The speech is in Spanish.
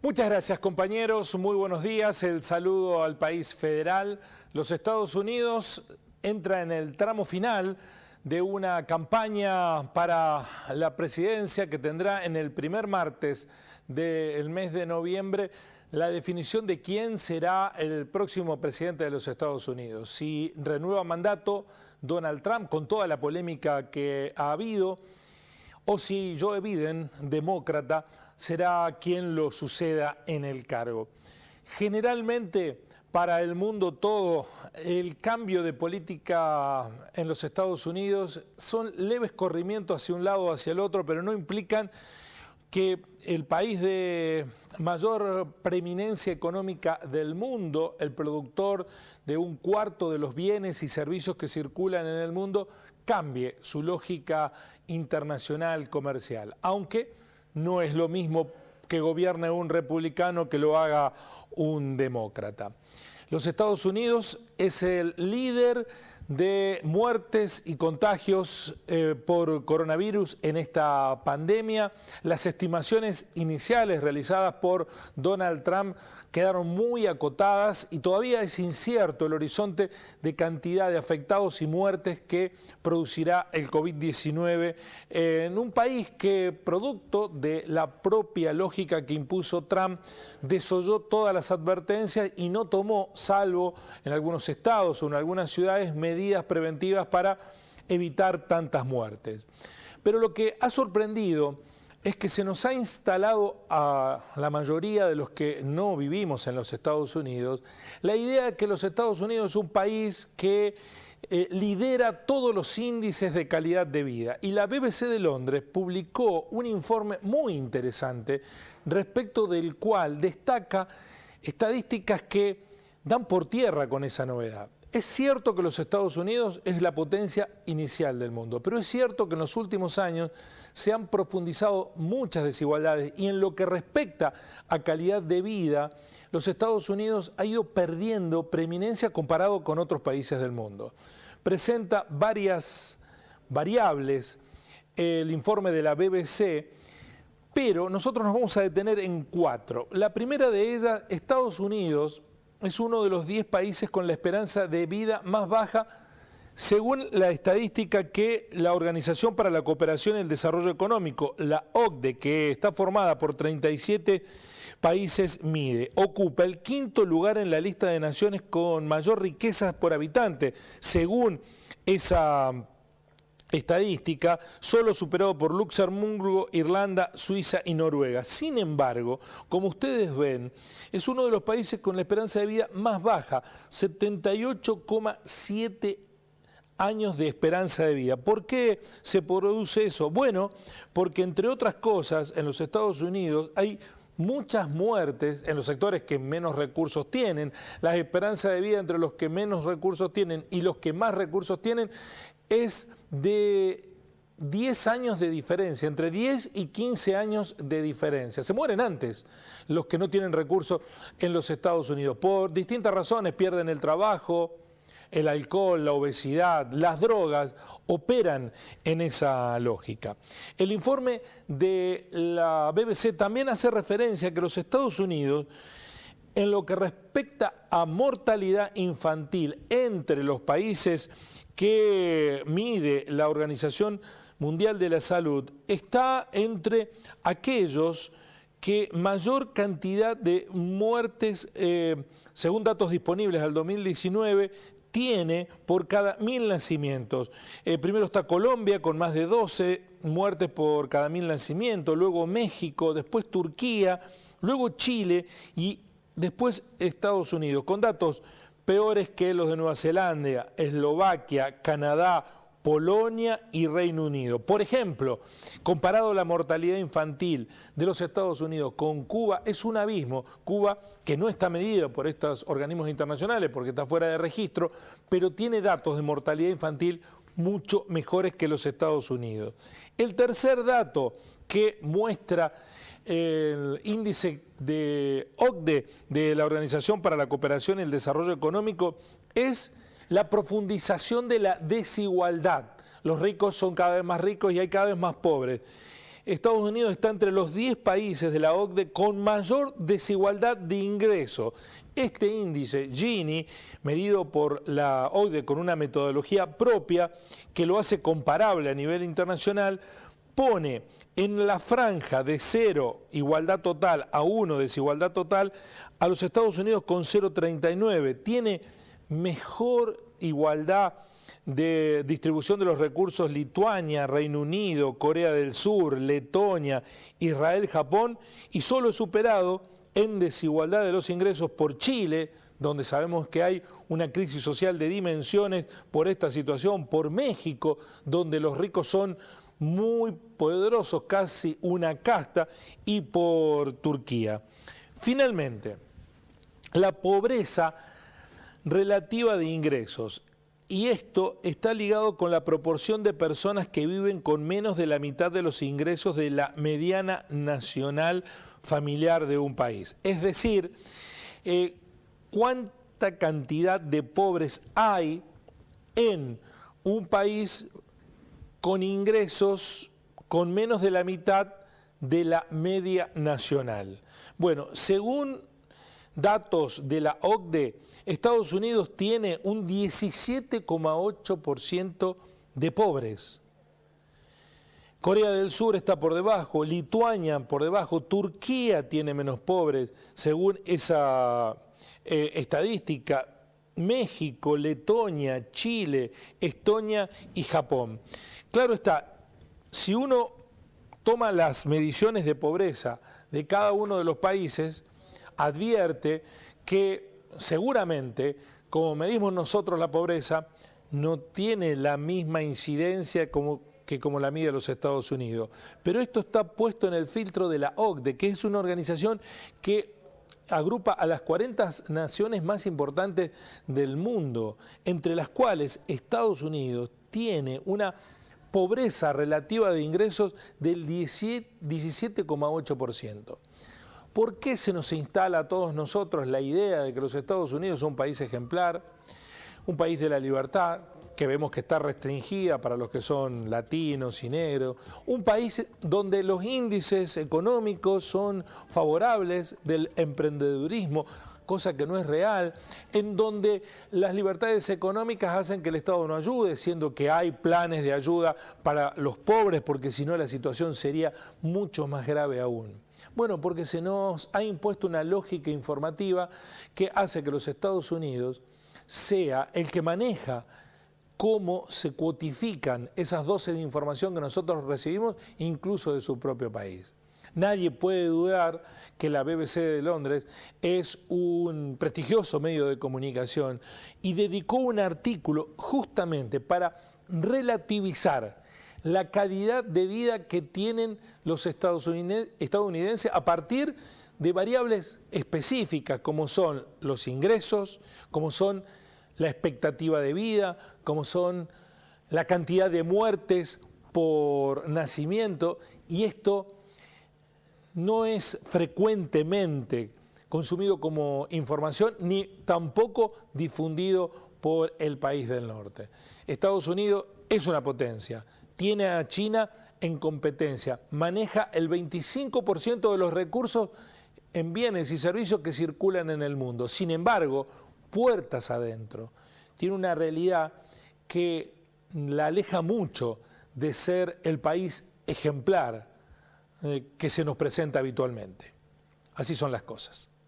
Muchas gracias, compañeros. Muy buenos días. El saludo al país federal. Los Estados Unidos entra en el tramo final de una campaña para la presidencia que tendrá en el primer martes del mes de noviembre la definición de quién será el próximo presidente de los Estados Unidos. Si renueva mandato Donald Trump, con toda la polémica que ha habido, o si Joe Biden, demócrata, será quien lo suceda en el cargo. Generalmente, para el mundo todo, el cambio de política en los Estados Unidos son leves corrimientos hacia un lado o hacia el otro, pero no implican que el país de mayor preeminencia económica del mundo, el productor de un cuarto de los bienes y servicios que circulan en el mundo, cambie su lógica internacional comercial, aunque no es lo mismo que gobierne un republicano que lo haga un demócrata. Los Estados Unidos es el líder de muertes y contagios por coronavirus en esta pandemia. Las estimaciones iniciales realizadas por Donald Trump quedaron muy acotadas y todavía es incierto el horizonte de cantidad de afectados y muertes que producirá el COVID-19 en un país que, producto de la propia lógica que impuso Trump, desoyó todas las advertencias y no tomó, salvo en algunos estados o en algunas ciudades, medidas preventivas para evitar tantas muertes. Pero lo que ha sorprendido es que se nos ha instalado a la mayoría de los que no vivimos en los Estados Unidos la idea de que los Estados Unidos es un país que lidera todos los índices de calidad de vida. Y la BBC de Londres publicó un informe muy interesante respecto del cual destaca estadísticas que dan por tierra con esa novedad. Es cierto que los Estados Unidos es la potencia inicial del mundo, pero es cierto que en los últimos años se han profundizado muchas desigualdades y en lo que respecta a calidad de vida, los Estados Unidos ha ido perdiendo preeminencia comparado con otros países del mundo. Presenta varias variables el informe de la BBC, pero nosotros nos vamos a detener en 4. La primera de ellas, Estados Unidos es uno de los 10 países con la esperanza de vida más baja, según la estadística que la Organización para la Cooperación y el Desarrollo Económico, la OCDE, que está formada por 37 países, mide. Ocupa el 5º lugar en la lista de naciones con mayor riqueza por habitante, según esa estadística, solo superado por Luxemburgo, Irlanda, Suiza y Noruega. Sin embargo, como ustedes ven, es uno de los países con la esperanza de vida más baja, 78,7 años de esperanza de vida. ¿Por qué se produce eso? Bueno, porque entre otras cosas, en los Estados Unidos hay muchas muertes en los sectores que menos recursos tienen. La esperanza de vida entre los que menos recursos tienen y los que más recursos tienen es de 10 años de diferencia, entre 10 y 15 años de diferencia. Se mueren antes los que no tienen recursos en los Estados Unidos. Por distintas razones, pierden el trabajo, el alcohol, la obesidad, las drogas, operan en esa lógica. El informe de la BBC también hace referencia a que los Estados Unidos, en lo que respecta a mortalidad infantil entre los países que mide la Organización Mundial de la Salud, está entre aquellos que mayor cantidad de muertes, según datos disponibles al 2019, tiene por cada 1000 nacimientos. Primero está Colombia con más de 12 muertes por cada 1000 nacimientos, luego México, después Turquía, luego Chile y después Estados Unidos, con datos peores que los de Nueva Zelanda, Eslovaquia, Canadá, Polonia y Reino Unido. Por ejemplo, comparado la mortalidad infantil de los Estados Unidos con Cuba, es un abismo. Cuba, que no está medida por estos organismos internacionales porque está fuera de registro, pero tiene datos de mortalidad infantil mucho mejores que los Estados Unidos. El tercer dato que muestra el índice de OCDE, de la Organización para la Cooperación y el Desarrollo Económico, es la profundización de la desigualdad. Los ricos son cada vez más ricos y hay cada vez más pobres. Estados Unidos está entre los 10 países de la OCDE con mayor desigualdad de ingreso. Este índice, Gini, medido por la OCDE con una metodología propia que lo hace comparable a nivel internacional, pone en la franja de 0 igualdad total a 1 desigualdad total a los Estados Unidos con 0,39. Tiene mejor igualdad de distribución de los recursos Lituania, Reino Unido, Corea del Sur, Letonia, Israel, Japón, y solo es superado en desigualdad de los ingresos por Chile, donde sabemos que hay una crisis social de dimensiones por esta situación, por México, donde los ricos son muy poderosos, casi una casta, y por Turquía. Finalmente, la pobreza relativa de ingresos. Y esto está ligado con la proporción de personas que viven con menos de la mitad de los ingresos de la mediana nacional familiar de un país. Es decir, cuánta cantidad de pobres hay en un país con ingresos con menos de la mitad de la media nacional. Bueno, según datos de la OCDE, Estados Unidos tiene un 17,8% de pobres. Corea del Sur está por debajo, Lituania por debajo, Turquía tiene menos pobres, según esa estadística, México, Letonia, Chile, Estonia y Japón. Claro está, si uno toma las mediciones de pobreza de cada uno de los países, advierte que seguramente, como medimos nosotros la pobreza, no tiene la misma incidencia como la mide los Estados Unidos. Pero esto está puesto en el filtro de la OCDE, que es una organización que agrupa a las 40 naciones más importantes del mundo, entre las cuales Estados Unidos tiene una pobreza relativa de ingresos del 17,8%. ¿Por qué se nos instala a todos nosotros la idea de que los Estados Unidos son un país ejemplar, un país de la libertad, que vemos que está restringida para los que son latinos y negros, un país donde los índices económicos son favorables del emprendedurismo, cosa que no es real, en donde las libertades económicas hacen que el Estado no ayude, siendo que hay planes de ayuda para los pobres, porque si no la situación sería mucho más grave aún? Bueno, porque se nos ha impuesto una lógica informativa que hace que los Estados Unidos sea el que maneja cómo se cuotifican esas dosis de información que nosotros recibimos, incluso de su propio país. Nadie puede dudar que la BBC de Londres es un prestigioso medio de comunicación y dedicó un artículo justamente para relativizar la calidad de vida que tienen los estadounidenses a partir de variables específicas como son los ingresos, como son la expectativa de vida, como son la cantidad de muertes por nacimiento, y esto no es frecuentemente consumido como información ni tampoco difundido por el país del norte. Estados Unidos es una potencia, tiene a China en competencia, maneja el 25% de los recursos en bienes y servicios que circulan en el mundo. Sin embargo, puertas adentro, tiene una realidad que la aleja mucho de ser el país ejemplar que se nos presenta habitualmente. Así son las cosas.